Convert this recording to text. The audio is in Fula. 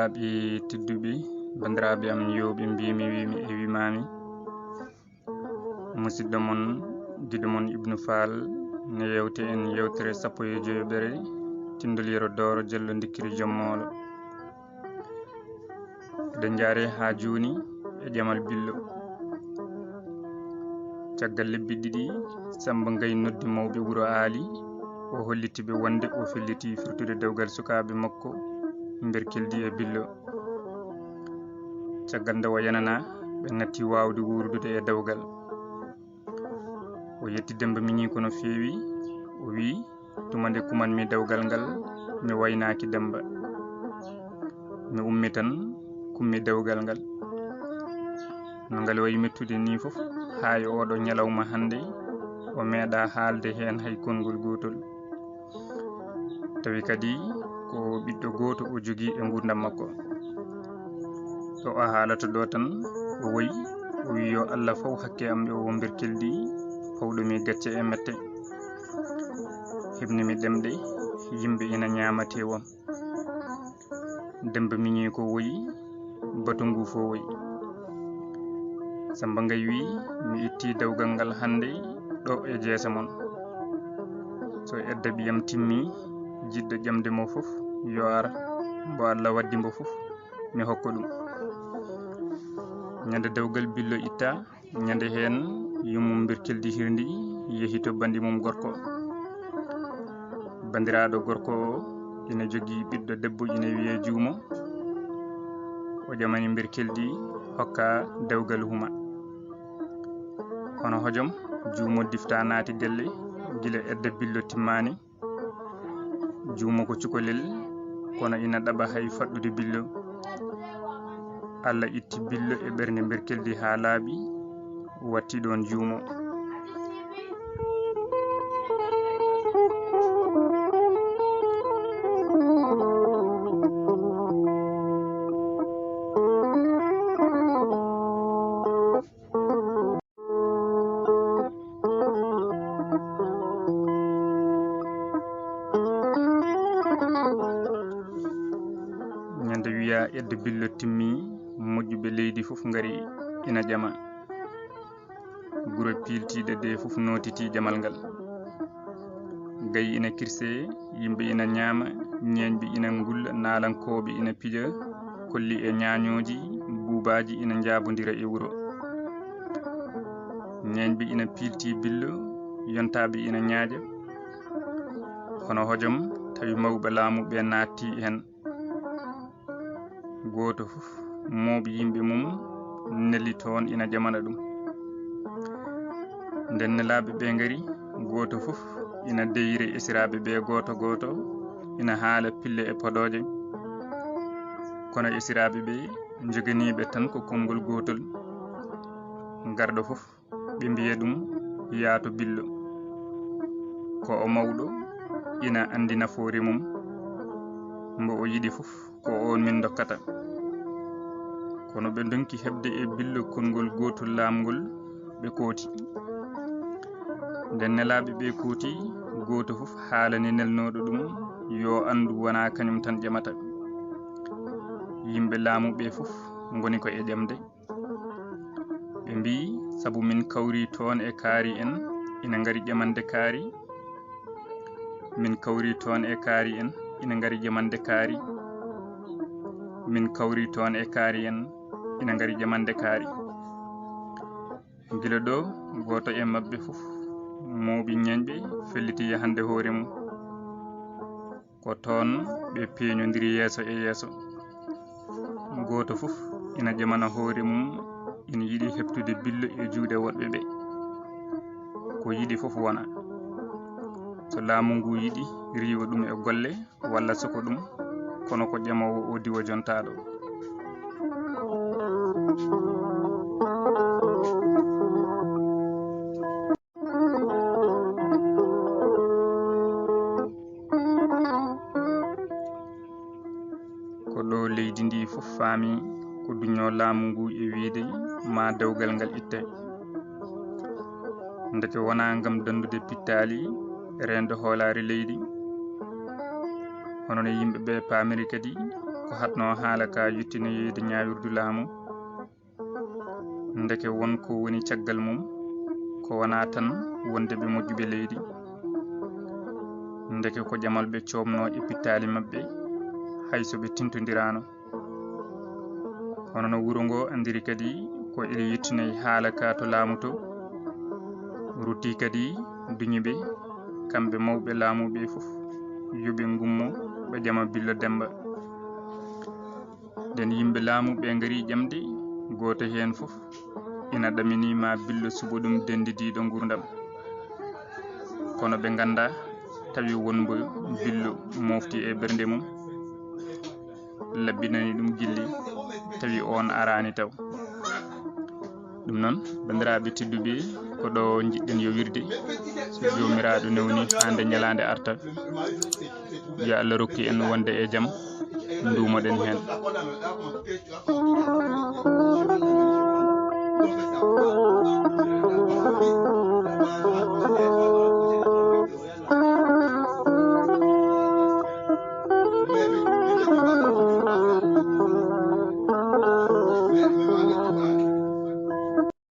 bandiraɓe tedduɓe bandiraɓe am yoɓe mbimi wimi e wimami musidɗo mon diɗo mon Ibnu Fall ne yewte en yewtere 15 tindoliro Doro Jello Dikkiri Jommolo eɗen jaare ha joni e ƴamal billo caggal lebbi ɗiɗi Samba Gaye noddi mawɓe wuro Ali o hollitiɓe wonde o felliti firtude dewgal sukaɓe makko nder keldi e billo caggal nde o yanana ɓe ngatti wawde wurdude e dewgal o yetti Demba Miñi ko no fewi o wi tumande kumanmi dewgal ngal mi waynaki Demba mi ummi tan kummi dewgal ngal no ngal wayi mettude ni foof ha e oɗo ñalawma hande o meeɗa haalde hen hay konngol gotol tawi kadi ko ɓiɗɗo goto o jogui e gurdam makko o haalata ɗo tan o woyi o wi yo Allah faw hakke am e o nder keldi pawɗomi gacce e mette hebnimi ɗemɗe yimɓe ina ñamate wam Demba Miñi ko woyi batu ngu fo woyi Samba Gaye wi mi itti dewgal ngal hande ɗo e jeesa mon so edda ɓiyam timmi jiɗɗo ƴamde mo foof yo ar mbo Allah waddi mbo foof mi hokka ɗum ñande dewgal billo itta ñande hen yummum bir keldi hirdi yeehi to bandi mum gorko bandiraɗo gorko o ina jogui ɓiɗɗo debbo ina wiye Juumo o ƴamani bir keldi hokka dewgal huma kono hojom Juumo difta naati gelle gila edda billo timmani Juumo ko cukalel kono ina ɗaɓa hay faɗɗude billo Allah itti billo e ɓernde bir keldi ha laaɓi watti ɗon Juumo ñande wiya edda billo timmi moƴƴuɓe leydi foof ngari ina ƴama guro piltiɗe ɗe foof notiti ƴamal ngal Gaye ina kirse yimɓe ina ñaama ñeñɓe ina gulla naalankoɓe ina pija kolli e ñañoji buubaji ina jabodira e wuro ñeñɓe ina pilti billo yontaɓe ina ñaaƴa kono hojom tawi mawɓe laamu ɓe natti hen goto foof mawɓe yimɓe mum nelli toon ina ƴamana ɗum nden nelaɓe ɓe ngari goto foof ina deyre esiraɓe ɓe goto goto ina haala pille e poɗoje kono esiraɓe ɓe joganiɓe tan ko konngol gotol garɗo foof ɓe mbiya ɗum yaato billo ko o mawɗo ina andi nafoore mum mbo o yiɗi foof ko on min dokkata kono ɓe donki hebde e billo konngol gotol laamgol ɓe kooti nden nelaɓe ɓe kooti goto foof haalani nelnoɗo ɗum yo andu wona kañum tan ƴamata yimɓe laamu ɓe foof goni ko e ƴamde ɓe mbi saabu min kawri toon e kaari en ina ngari ƴamande kaari min kawri toon e kaari en ina ngari ƴamande kaari min kawri toon e kaari en ina ngari ƴamande kaari gila ɗo goto e mabɓe foof mawɓe ñeñɓe felliti yahande hoore mum ko toon ɓe peñodiri yeeso e yeeso goto foof ina ƴamana hoore mum ina yiiɗi heptude billo e juuɗe woɗɓe ɓe ko yiɗi foof wona so laamu ngu yiɗi riiwa ɗum e golle walla soko ɗum kono ko ƴamowo o diwa jontaɗo ko ɗo leydi ndi fof faami ko duño laamu ngu e wiide ma dewgal ngal itte ndeke wona ngam dandude pittali rende hoolare leydi hono no yimɓe ɓe paamiri kadi ko hatno haala ka yuttino yeyde ñawirdu laamu ndeke wonko woni caggal mum ko wona tan wonde ɓe moƴƴuɓe leydi ndeke ko jamal ɓe coomno e pittali mabɓe hayso ɓe tintodirano hono no wuro ngo andiri kadi ko ene yettinoyi haala ka to laamu to rutti kadi duñiɓe kamɓe mawɓe laamuɓe fof yoɓe gummo ɓe ƴama Billo Demba nden yimɓe laamuɓe ngari ƴamde goto hen fof ina ɗaminima Billo suɓo ɗum dendidiɗo gurdam kono ɓe ganda tawi wonbo Billo mofti e ɓernde mum labbinani ɗum gilli tawi on arani taw ɗum noon bandiraɓe tedduɓe ko ɗo jiɗɗen yo wirde so jomiraɗo newni hande ñalande arta yo Allah rokki en wonde e jaam ndumoɗen hen